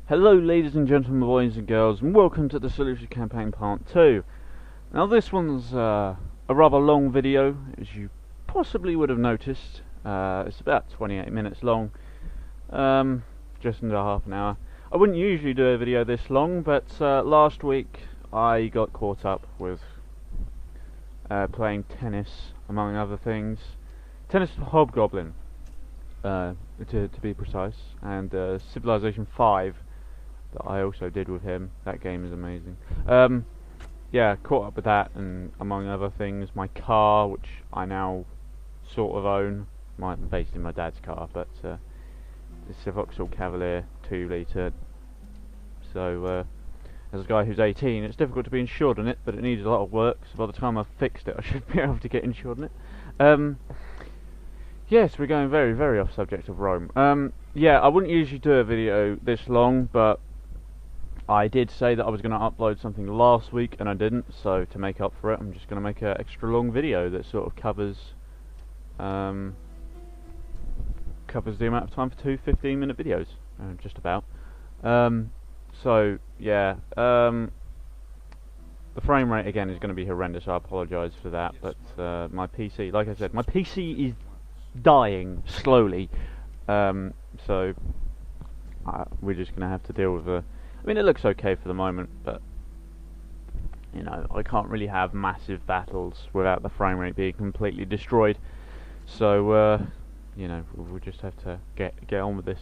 Hello ladies and gentlemen, boys and girls, and welcome to the Seleucid campaign part 2. Now this one's a rather long video, as you possibly would have noticed. It's about 28 minutes long, just under half an hour. I wouldn't usually do a video this long, but last week I got caught up with playing tennis, among other things. Tennis with Hobgoblin, to be precise, and Civilization 5. That I also did with him. That game is amazing. Yeah, caught up with that, and among other things, my car, which I now sort of own, basically my dad's car, but it's a Vauxhall Cavalier 2 litre. So, as a guy who's 18, it's difficult to be insured on it, but it needs a lot of work. So by the time I've fixed it, I should be able to get insured on it. Yes, we're going very, very off subject of Rome. Yeah, I wouldn't usually do a video this long, but I did say that I was going to upload something last week, and I didn't, so to make up for it, I'm just going to make an extra long video that sort of covers the amount of time for two 15-minute videos, just about. So, yeah, the frame rate, again, is going to be horrendous. I apologise for that, but my PC, like I said, my PC is dying slowly, so we're just going to have to deal with the... I mean, it looks okay for the moment, but you know, I can't really have massive battles without the frame rate being completely destroyed. So, you know, we'll just have to get on with this.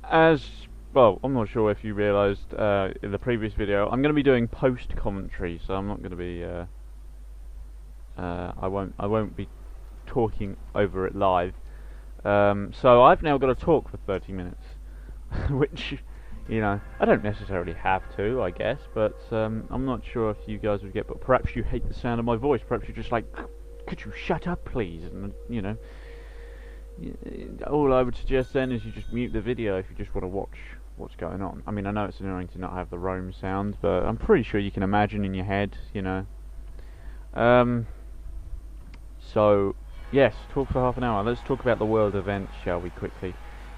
As well, I'm not sure if you realised in the previous video, I'm going to be doing post commentary, so I'm not going to be. I won't be talking over it live. So I've now got to talk for 30 minutes. Which, you know, I don't necessarily have to, I guess, but I'm not sure if you guys would get, but perhaps you hate the sound of my voice, perhaps you're just like, could you shut up please, and you know, all I would suggest then is you just mute the video if you just want to watch what's going on. I mean, I know it's annoying to not have the Rome sound, but I'm pretty sure you can imagine in your head, you know. So, yes, talk for half an hour. Let's talk about the world events, shall we, quickly.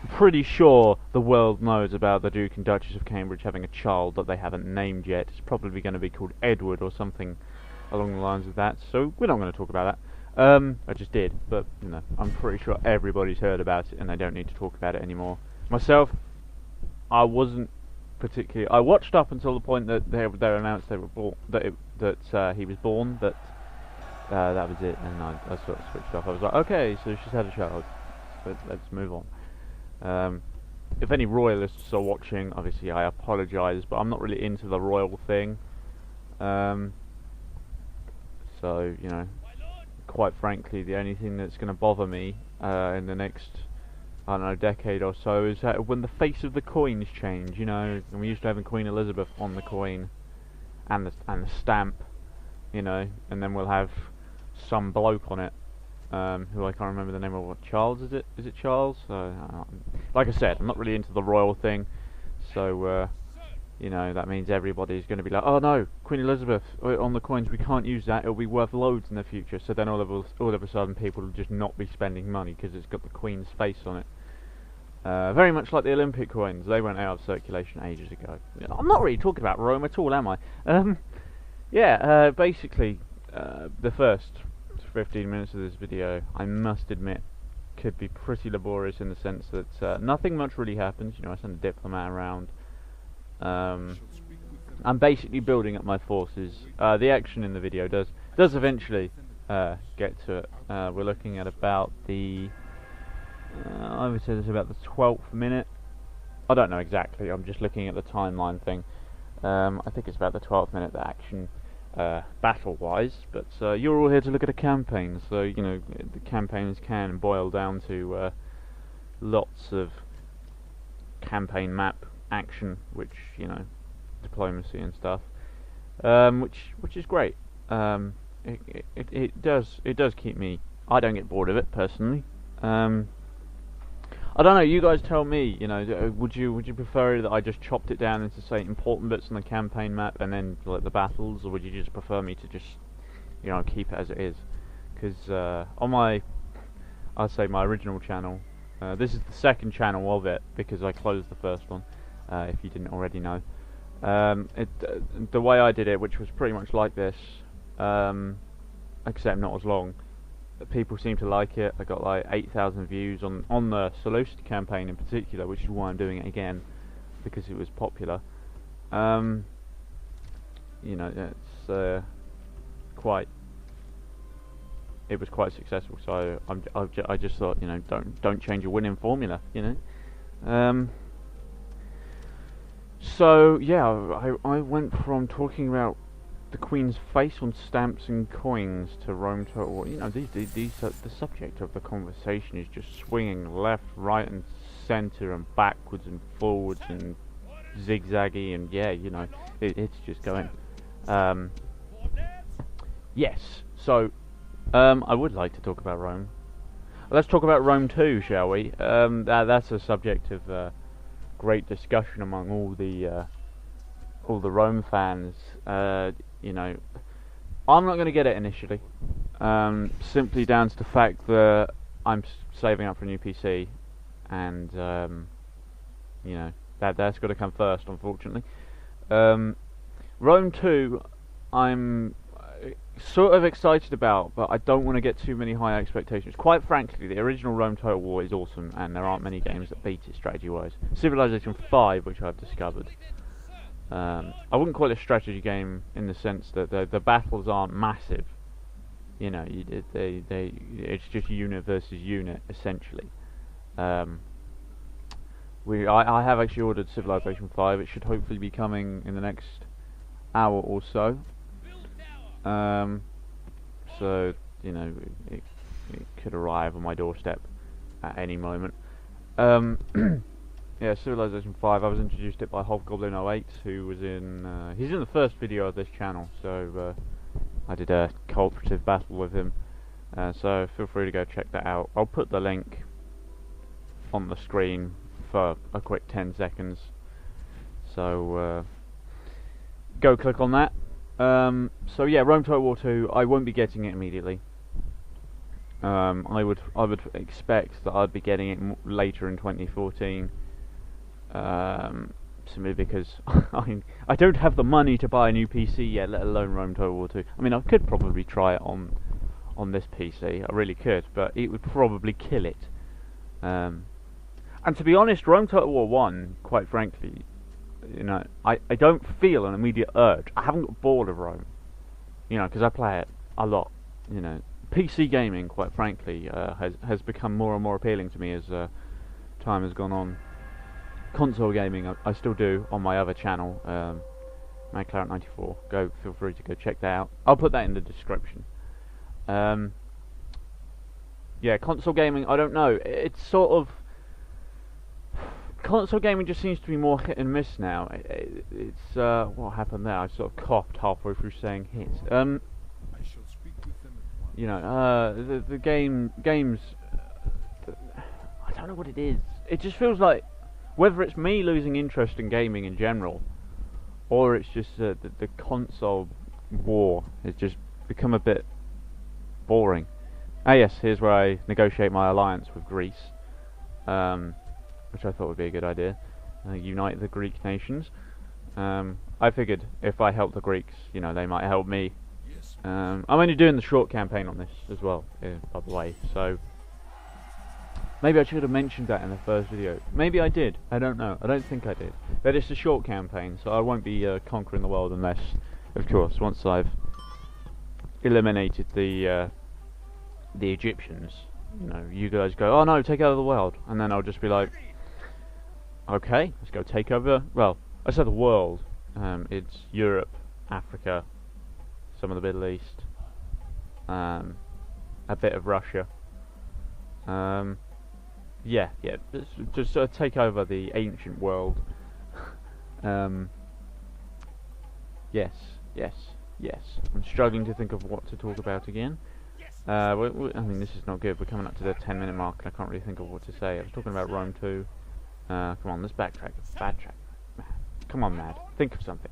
Pretty sure the world knows about the Duke and Duchess of Cambridge having a child that they haven't named yet. It's probably going to be called Edward or something along the lines of that, so we're not going to talk about that. I just did, but you know, I'm pretty sure everybody's heard about it and they don't need to talk about it anymore. Myself, I wasn't particularly... I watched up until the point that they announced they were born, that he was born, but that was it, and I sort of switched off. I was like, okay, so she's had a child, so let's move on. If any royalists are watching, obviously I apologise, but I'm not really into the royal thing. So, you know, quite frankly, the only thing that's going to bother me in the next, I don't know, decade or so is that when the face of the coins change, you know, and we used to have Queen Elizabeth on the coin and the stamp, you know, and then we'll have some bloke on it. Who I can't remember the name of. What, Charles, is it? Is it Charles? Like I said, I'm not really into the royal thing, so you know, that means everybody's going to be like, oh no, Queen Elizabeth on the coins, we can't use that, it'll be worth loads in the future. So then all of a sudden people will just not be spending money because it's got the Queen's face on it. Very much like the Olympic coins, they went out of circulation ages ago. I'm not really talking about Rome at all, am I? Yeah, basically, the first 15 minutes of this video, I must admit, could be pretty laborious in the sense that nothing much really happens. You know, I send a diplomat around. I'm basically building up my forces. The action in the video does eventually get to it. We're looking at about the I would say this is about the 12th minute. I don't know exactly, I'm just looking at the timeline thing. I think it's about the 12th minute, the action battle-wise, but you're all here to look at a campaign, so you know the campaigns can boil down to lots of campaign map action, which, you know, diplomacy and stuff, which is great. It does keep me. I don't get bored of it personally. I don't know, you guys tell me, you know, would you prefer that I just chopped it down into, say, important bits on the campaign map and then, like, the battles, or would you just prefer me to just, you know, keep it as it is? Because on my, I'd say my original channel, This is the second channel of it because I closed the first one, if you didn't already know. The way I did it, which was pretty much like this, except not as long, people seem to like it. I got like 8,000 views on the Seleucid campaign in particular, which is why I'm doing it again, because it was popular. You know, it's it was quite successful. So I just thought, you know, don't change your winning formula, you know. So yeah, I went from talking about the Queen's face on stamps and coins to Rome Total War. You know, these are, the subject of the conversation is just swinging left, right, and centre, and backwards and forwards and zigzaggy, and yeah, you know, it's just going. Yes, so I would like to talk about Rome. Let's talk about Rome 2, shall we? That's a subject of great discussion among all the Rome fans. You know, I'm not going to get it initially, simply down to the fact that I'm saving up for a new PC, and you know, that's got to come first, unfortunately. Rome 2, I'm sort of excited about, but I don't want to get too many high expectations. Quite frankly, the original Rome Total War is awesome, and there aren't many games that beat it strategy-wise. Civilization 5, which I've discovered, I wouldn't call it a strategy game in the sense that the battles aren't massive. You know, it's just unit versus unit, essentially. I have actually ordered Civilization 5. It should hopefully be coming in the next hour or so. So, you know, it could arrive on my doorstep at any moment. Yeah, Civilization 5, I was introduced to it by Hobgoblin08, who was he's in the first video of this channel, so I did a cooperative battle with him, so feel free to go check that out. I'll put the link on the screen for a quick 10 seconds, so go click on that. So yeah, Rome Total War 2, I won't be getting it immediately. I would expect that I'd be getting it later in 2014. Simply because I don't have the money to buy a new PC yet, let alone Rome Total War 2. I mean, I could probably try it on this PC, I really could, but it would probably kill it. And to be honest, Rome Total War 1, quite frankly, you know, I don't feel an immediate urge. I haven't got bored of Rome, you know, because I play it a lot. You know, PC gaming, quite frankly, has become more and more appealing to me as time has gone on. Console gaming, I still do on my other channel, MadClarent94. Feel free to go check that out. I'll put that in the description. Yeah, console gaming, I don't know. It's sort of, console gaming just seems to be more hit and miss now. It's what happened there? I sort of coughed halfway through saying hit. You know, the games. I don't know what it is. It just feels like, whether it's me losing interest in gaming in general, or it's just the console war has just become a bit boring. Ah yes, here's where I negotiate my alliance with Greece, which I thought would be a good idea. Unite the Greek nations. I figured if I help the Greeks, you know, they might help me. I'm only doing the short campaign on this as well, by the way, so maybe I should have mentioned that in the first video. Maybe I did, I don't know, I don't think I did. But it's a short campaign, so I won't be conquering the world unless, of course, once I've eliminated the Egyptians, you know, you guys go, oh no, take over the world, and then I'll just be like, okay, let's go take over, well, I said the world, it's Europe, Africa, some of the Middle East, a bit of Russia, yeah, just take over the ancient world. Yes. I'm struggling to think of what to talk about again. I mean, this is not good. We're coming up to the 10-minute mark, and I can't really think of what to say. I was talking about Rome 2. Come on, let's backtrack. Come on, Mad. Think of something.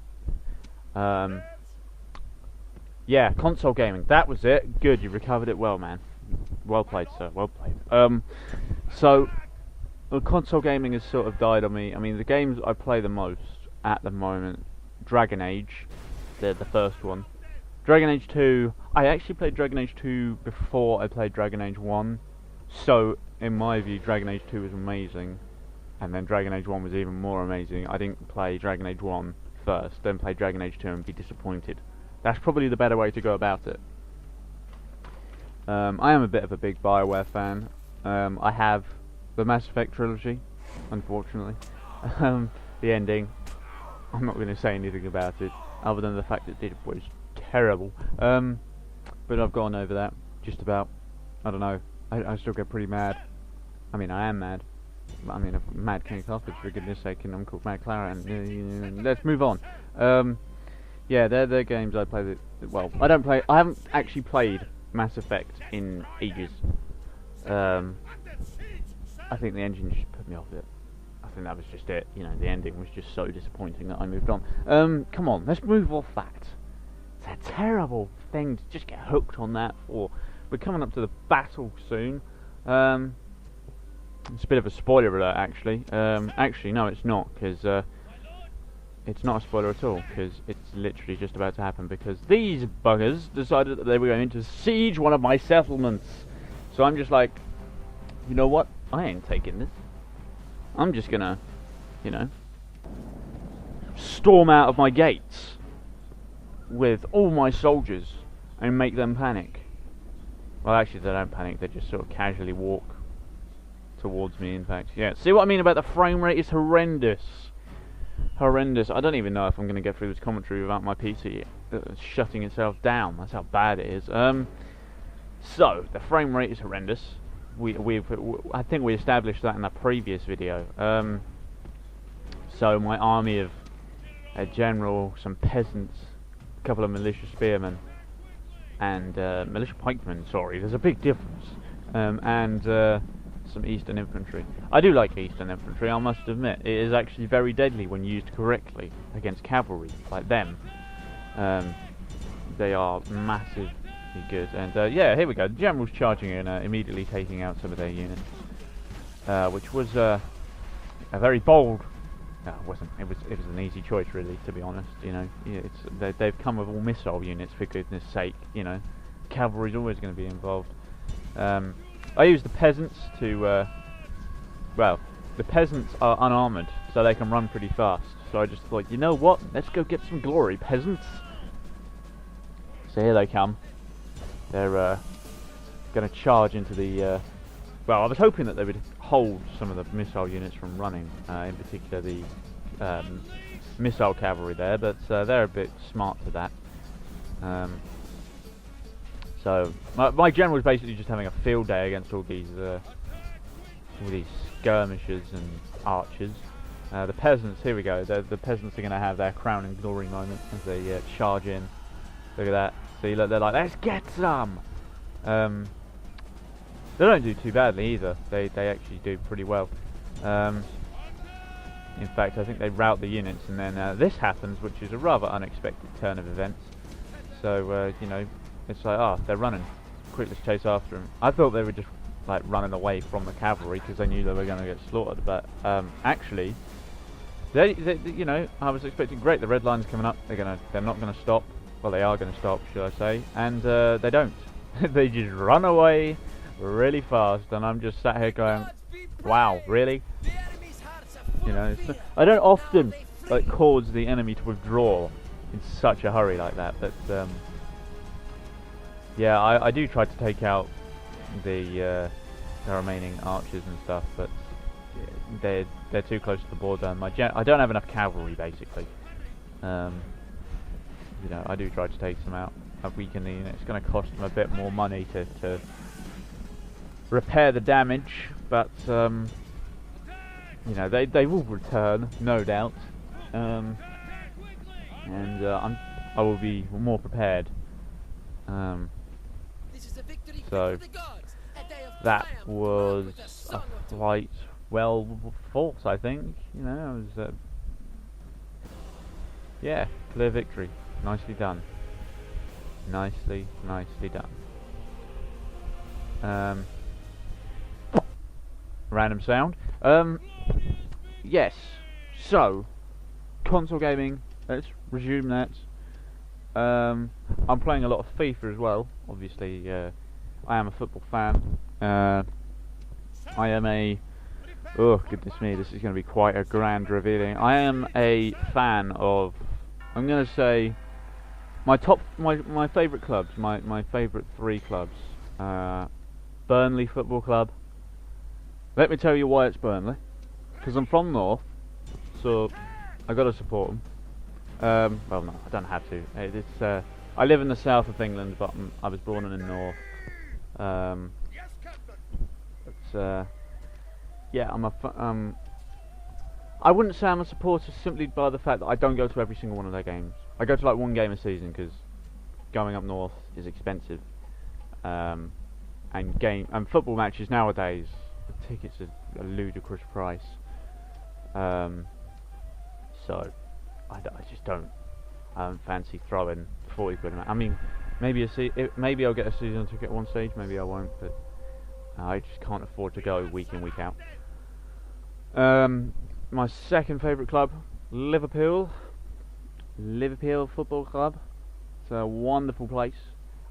Yeah, console gaming. That was it. Good, you recovered it well, man. Well played, sir. Well played. So, Well, console gaming has sort of died on me. I mean, the games I play the most at the moment, Dragon Age, the first one. Dragon Age 2, I actually played Dragon Age 2 before I played Dragon Age 1. So, in my view, Dragon Age 2 was amazing. And then Dragon Age 1 was even more amazing. I didn't play Dragon Age 1 first, then play Dragon Age 2 and be disappointed. That's probably the better way to go about it. I am a bit of a big BioWare fan. I have the Mass Effect trilogy, unfortunately. The ending, I'm not going to say anything about it, other than the fact that it was terrible. But I've gone over that, just about. I don't know, I still get pretty mad. I mean, I am mad. I mean, I'm Mad King Carthage, for goodness sake, and I'm called Mad Clara, and let's move on. Yeah, they're games I play. Well, I haven't actually played Mass Effect in ages. I think the engine just put me off it. I think that was just it. You know, the ending was just so disappointing that I moved on. Come on, let's move off that. It's a terrible thing to just get hooked on that for. We're coming up to the battle soon. It's a bit of a spoiler alert, actually. Actually, no, it's not, because it's not a spoiler at all, because it's literally just about to happen, because these buggers decided that they were going to siege one of my settlements. So I'm just like, you know what? I ain't taking this. I'm just gonna, you know, storm out of my gates with all my soldiers and make them panic. Well, actually, they don't panic. They just sort of casually walk towards me, in fact. Yeah, see what I mean about the frame rate? It's horrendous. Horrendous. I don't even know if I'm going to get through this commentary without my PC shutting itself down. That's how bad it is. So, the frame rate is horrendous. I think we established that in the previous video. So my army of a general, some peasants, a couple of militia spearmen, and militia pikemen, sorry, there's a big difference, and some eastern infantry. I do like eastern infantry, I must admit. It is actually very deadly when used correctly against cavalry like them. They are massively good, and yeah, here we go. The general's charging in, immediately taking out some of their units, which was a very bold. No, it wasn't. It was an easy choice, really, to be honest. You know, yeah, they've come with all missile units, for goodness sake. You know, cavalry's always going to be involved. I use the peasants to. Well, the peasants are unarmored, so they can run pretty fast. So I just thought, you know what? Let's go get some glory, peasants. So here they come. They're going to charge into the. Well, I was hoping that they would hold some of the missile units from running, in particular the missile cavalry there, but they're a bit smart to that. So my general is basically just having a field day against all these skirmishers and archers. The peasants, here we go. The peasants are going to have their crowning glory moment as they charge in. Look at that. See, look, they're like, let's get some. They don't do too badly either. They actually do pretty well. In fact, I think they rout the units, and then this happens, which is a rather unexpected turn of events. So you know, it's like, oh, they're running. Quick, let's chase after them. I thought they were just like running away from the cavalry because they knew they were going to get slaughtered. But actually, they you know, I was expecting great. The red line's coming up. They're not gonna stop. Well, they are going to stop, should I say? And they don't. They just run away really fast, and I'm just sat here going, wow, really? You know, I don't often like cause the enemy to withdraw in such a hurry like that, but yeah, I do try to take out the remaining archers and stuff, but they're too close to the border. And I don't have enough cavalry, basically. You know, I do try to take some out. I've weakened the unit. It's going to cost them a bit more money to repair the damage, but you know, they will return, no doubt, and I will be more prepared. So that was a fight well fought, I think. You know, it was yeah, clear victory. Nicely done. Nicely done. random sound. Yes. So, console gaming. Let's resume that. I'm playing a lot of FIFA as well. Obviously, I am a football fan. I am a... Oh, goodness me, this is going to be quite a grand revealing. I am a fan of... I'm going to say... My favourite clubs, my favourite 3 clubs. Burnley Football Club. Let me tell you why it's Burnley. Because I'm from North, so I got to support them. Well, no, I don't have to. It's I live in the south of England, but I was born in the north. Yeah, I wouldn't say I'm a supporter simply by the fact that I don't go to every single one of their games. I go to like 1 game a season because going up north is expensive. And football matches nowadays, the tickets are a ludicrous price. So I just don't fancy throwing 40 quid. I mean, maybe I'll get a season ticket at one stage, maybe I won't, but I just can't afford to go week in, week out. My second favourite club, Liverpool Football Club. It's a wonderful place.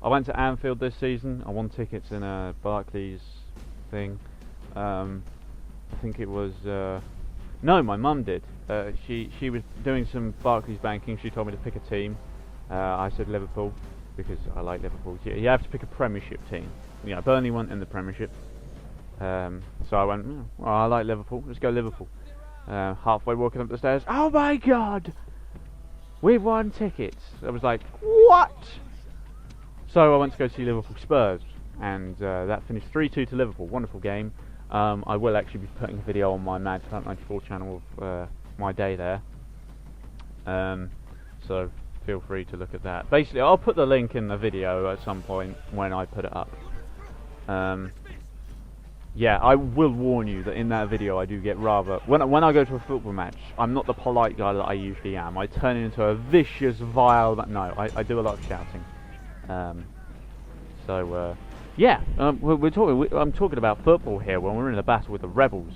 I went to Anfield this season. I won tickets in a Barclays thing. I think it was... no, my mum did. She was doing some Barclays banking. She told me to pick a team. I said Liverpool because I like Liverpool. You have to pick a Premiership team. You know, Burnley weren't in the Premiership. So I went, well, I like Liverpool. Let's go Liverpool. Halfway walking up the stairs, oh my God! We've won tickets. I was like, what? So I went to go see Liverpool Spurs, and that finished 3-2 to Liverpool. Wonderful game. I will actually be putting a video on my Mad Fat 94 channel of my day there. So feel free to look at that. Basically, I'll put the link in the video at some point when I put it up. Yeah, I will warn you that in that video I do get rather... When I go to a football match, I'm not the polite guy that I usually am. I turn into a vicious, vile... No, I do a lot of shouting. Yeah, I'm talking about football here when we're in a battle with the rebels.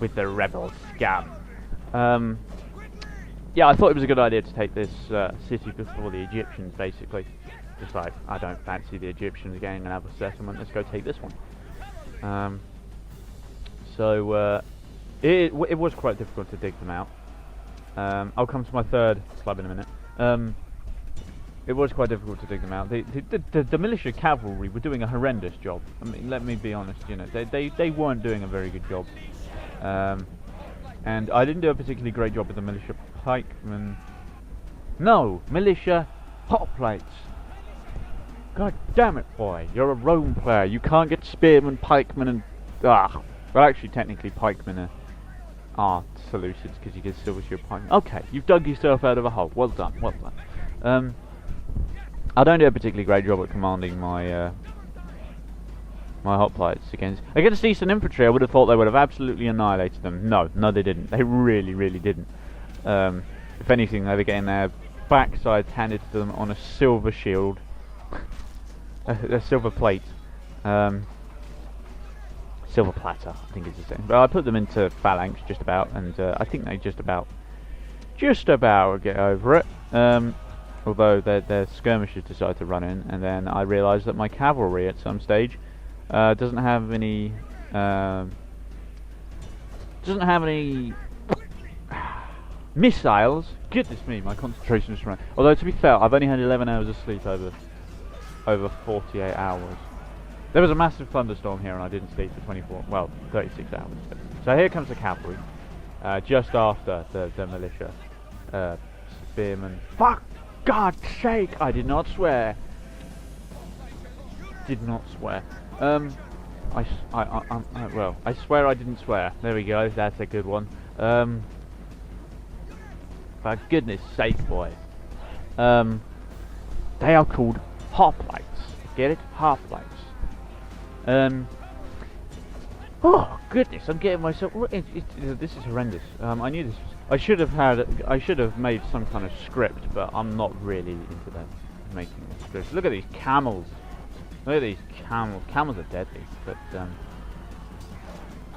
With the rebel scum. Yeah, I thought it was a good idea to take this city before the Egyptians, basically. Just like, I don't fancy the Egyptians getting another settlement, let's go take this one. It was quite difficult to dig them out. I'll come to my third club in a minute. It was quite difficult to dig them out. The militia cavalry were doing a horrendous job. I mean, let me be honest. You know, they weren't doing a very good job. And I didn't do a particularly great job with the militia pikemen. No, militia hoplites. God damn it, boy! You're a Rome player. You can't get spearmen, pikemen, and well, actually, technically, pikemen are Seleucids because you can still with your pikemen. Okay, you've dug yourself out of a hole. Well done, well done. I don't do a particularly great job at commanding my my hoplites against Eastern infantry. I would have thought they would have absolutely annihilated them. No, they didn't. They really didn't. If anything, they were getting their backsides handed to them on a silver shield. A silver plate, silver platter, I think is the same. But I put them into phalanx just about, and I think they just about get over it. Although their skirmishers decided to run in, and then I realised that my cavalry at some stage doesn't have any missiles. Goodness me, my concentration just ran. Although to be fair, I've only had 11 hours of sleep over 48 hours. There was a massive thunderstorm here and I didn't sleep for 36 hours. So here comes the cavalry, just after the militia. Spearmen. Fuck God's sake! I did not swear. Did not swear. I swear I didn't swear. There we go, that's a good one. For goodness sake, boy. They are called hoplites. Get it? Hoplites. Oh goodness, I'm getting myself. This is horrendous. I knew this. I should have made some kind of script, but I'm not really into that. Making scripts. Look at these camels. Look at these camels. Camels are deadly, but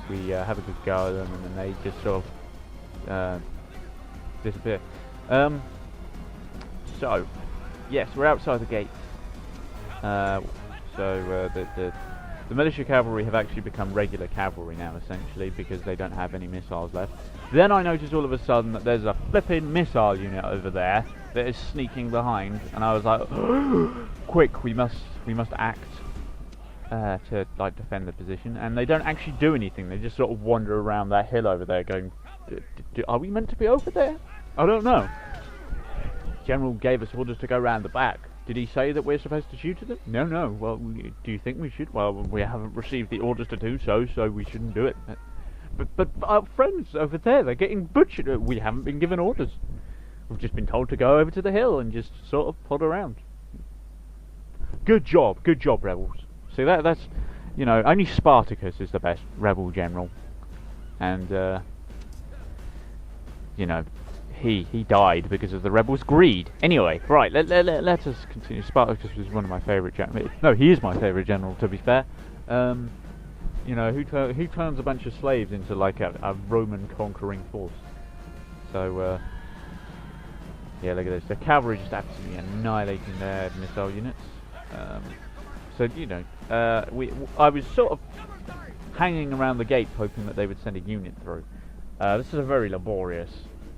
we have a good go at them, and then they just sort of disappear. So, yes, we're outside the gates. The militia cavalry have actually become regular cavalry now, essentially, because they don't have any missiles left. Then I noticed all of a sudden that there's a flipping missile unit over there that is sneaking behind, and I was like, quick, we must act to like defend the position. And they don't actually do anything; they just sort of wander around that hill over there, going, "Are we meant to be over there? I don't know." General gave us orders to go round the back. Did he say that we're supposed to shoot at them? No. Well, do you think we should? Well, we haven't received the orders to do so, so we shouldn't do it. But our friends over there, they're getting butchered. We haven't been given orders. We've just been told to go over to the hill and just sort of plod around. Good job, rebels. See, that's, you know, only Spartacus is the best rebel general. And, you know, he died because of the rebels' greed. Anyway, right, let us continue. Spartacus was one of my favourite generals. No, he is my favourite general, to be fair. You know, who turns a bunch of slaves into like a Roman conquering force? So, yeah, look at this. The cavalry just absolutely annihilating their missile units. So, you know, I was sort of hanging around the gate hoping that they would send a unit through. This is a very laborious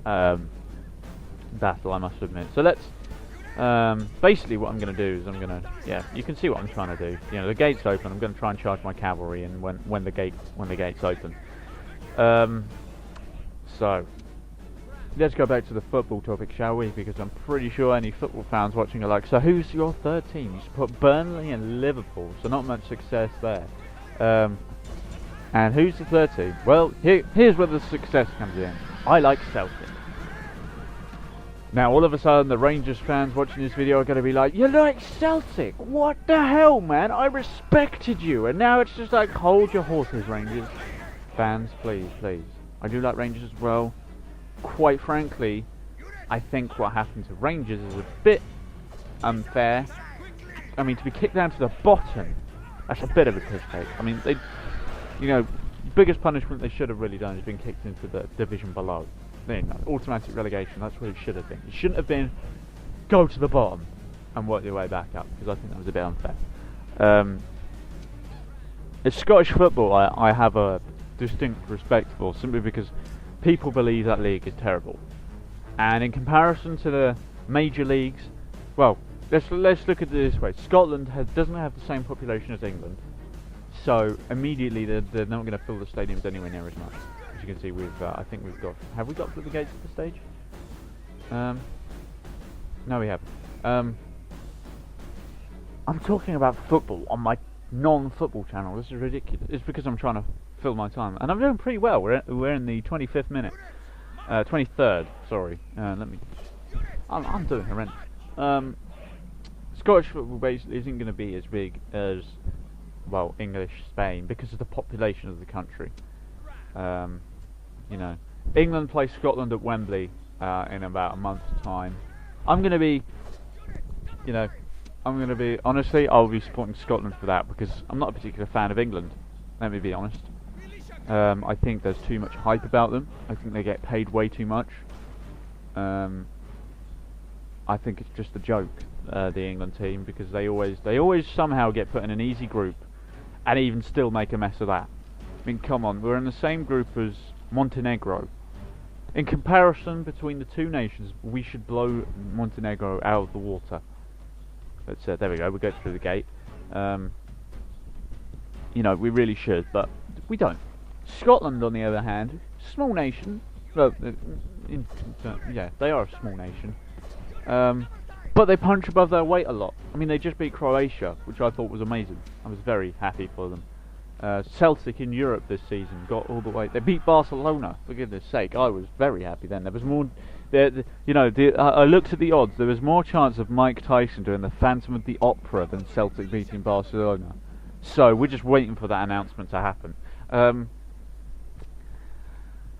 battle, I must admit. So let's basically what I'm going to do is yeah, you can see what I'm trying to do. You know, the gate's open. I'm going to try and charge my cavalry, and when the gate's open. So let's go back to the football topic, shall we? Because I'm pretty sure any football fans watching are like, so who's your third team? You should put Burnley and Liverpool, so not much success there. And who's the third team? Well, here's where the success comes in. I like Celtic. Now, all of a sudden, the Rangers fans watching this video are going to be like, you like Celtic? What the hell, man? I respected you. And now it's just like, hold your horses, Rangers. Fans, please. I do like Rangers as well. Quite frankly, I think what happened to Rangers is a bit unfair. I mean, to be kicked down to the bottom, that's a bit of a piss take. I mean, they, you know, biggest punishment they should have really done is been kicked into the division below. Then automatic relegation, that's what it should have been. It shouldn't have been go to the bottom and work your way back up, because I think that was a bit unfair. It's Scottish football I have a distinct respect for, simply because people believe that league is terrible. And in comparison to the major leagues, well, let's look at it this way. Scotland doesn't have the same population as England, so immediately they're not going to fill the stadiums anywhere near as much. As you can see, I think we've got... Have we got through the gates at the stage? No, we haven't. I'm talking about football on my non-football channel. This is ridiculous. It's because I'm trying to fill my time, and I'm doing pretty well. We're in the 25th minute, 23rd. Sorry. Let me. I'm doing horrendous. Scottish football basically isn't going to be as big as, well, English Spain, because of the population of the country. You know, England plays Scotland at Wembley in about a month's time. I'm going to be, you know, honestly, I'll be supporting Scotland for that, because I'm not a particular fan of England. Let me be honest. I think there's too much hype about them. I think they get paid way too much. I think it's just a joke, the England team, because they always somehow get put in an easy group, and even still make a mess of that. I mean, come on, we're in the same group as Montenegro. In comparison between the two nations, we should blow Montenegro out of the water. But there we go, we'll go through the gate. You know, we really should, but we don't. Scotland, on the other hand, small nation. Well, yeah, they are a small nation. But they punch above their weight a lot. I mean, they just beat Croatia, which I thought was amazing. I was very happy for them. Celtic in Europe this season got all the way. They beat Barcelona, for goodness sake. I was very happy then. There was more. I looked at the odds. There was more chance of Mike Tyson doing the Phantom of the Opera than Celtic beating Barcelona. So we're just waiting for that announcement to happen.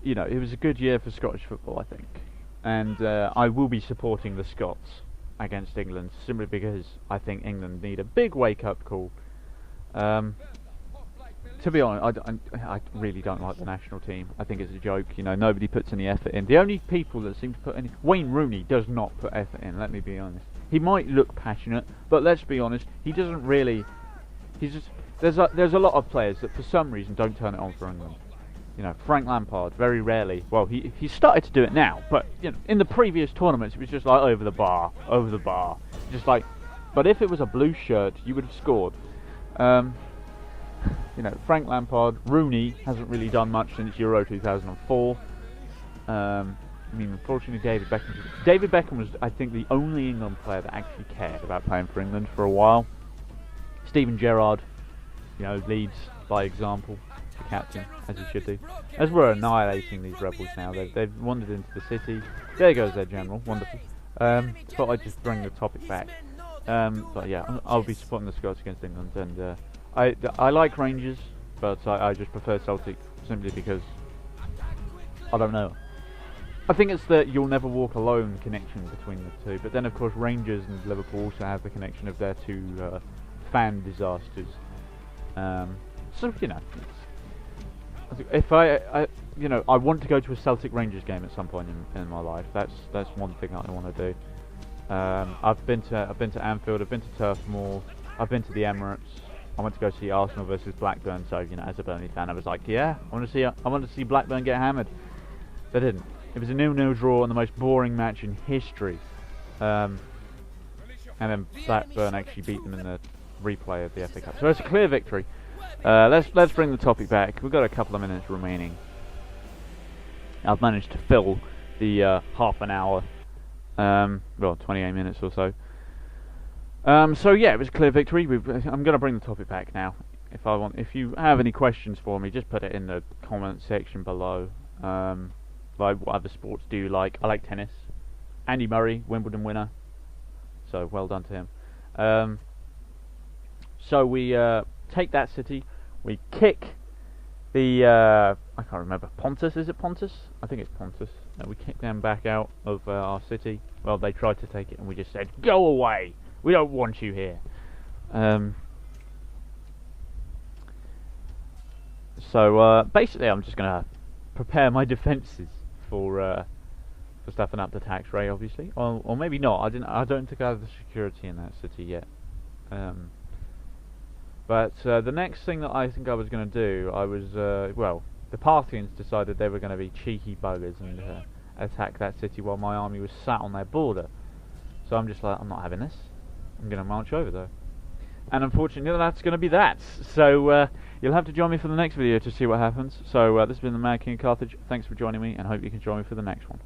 You know, it was a good year for Scottish football, I think, and I will be supporting the Scots against England, simply because I think England need a big wake-up call. to be honest, I really don't like the national team. I think it's a joke. You know, nobody puts any effort in. The only people that seem to put any... Wayne Rooney does not put effort in, let me be honest. He might look passionate, but let's be honest, he doesn't really... He's just... There's a lot of players that for some reason don't turn it on for England. You know, Frank Lampard, very rarely... Well, he started to do it now, but, you know, in the previous tournaments, it was just like over the bar. Just like... But if it was a blue shirt, you would have scored. You know, Frank Lampard, Rooney hasn't really done much since Euro 2004. I mean, unfortunately, David Beckham was, I think, the only England player that actually cared about playing for England for a while. Steven Gerrard, you know, leads by example, the captain, as he should do. As we're annihilating these rebels now, they've wandered into the city. There goes their general, wonderful. Thought I'd just bring the topic back. But yeah, I'll be supporting the Scots against England, and I like Rangers, but I just prefer Celtic simply because I don't know. I think it's the you'll never walk alone connection between the two, but then of course Rangers and Liverpool also have the connection of their two fan disasters. So you know, if I you know, I want to go to a Celtic Rangers game at some point in my life. That's one thing that I want to do. I've been to Anfield, I've been to Turf Moor, I've been to the Emirates. I went to go see Arsenal versus Blackburn, so you know, as a Burnley fan, I was like, yeah, I want to see Blackburn get hammered. They didn't. It was a 0-0 draw and the most boring match in history. And then Blackburn actually beat them in the replay of the FA Cup. So it's a clear victory. Let's bring the topic back. We've got a couple of minutes remaining. I've managed to fill the half an hour, well, 28 minutes or so. So yeah, it was a clear victory. I'm going to bring the topic back now. If you have any questions for me, just put it in the comment section below. Like, what other sports do you like? I like tennis. Andy Murray, Wimbledon winner. So well done to him. So we take that city. We kick the I can't remember, Pontus. Is it Pontus? I think it's Pontus. We kick them back out of our city. Well, they tried to take it, and we just said, "Go away. We don't want you here." So basically, I'm just gonna prepare my defences for stepping up the tax rate, obviously, or maybe not. I don't think I have the security in that city yet. But the next thing that I think I was going to do, well, the Parthians decided they were going to be cheeky buggers and attack that city while my army was sat on their border. So I'm just like, I'm not having this. I'm going to march over there. And unfortunately, that's going to be that. So you'll have to join me for the next video to see what happens. So this has been the Mad King of Carthage. Thanks for joining me, and hope you can join me for the next one.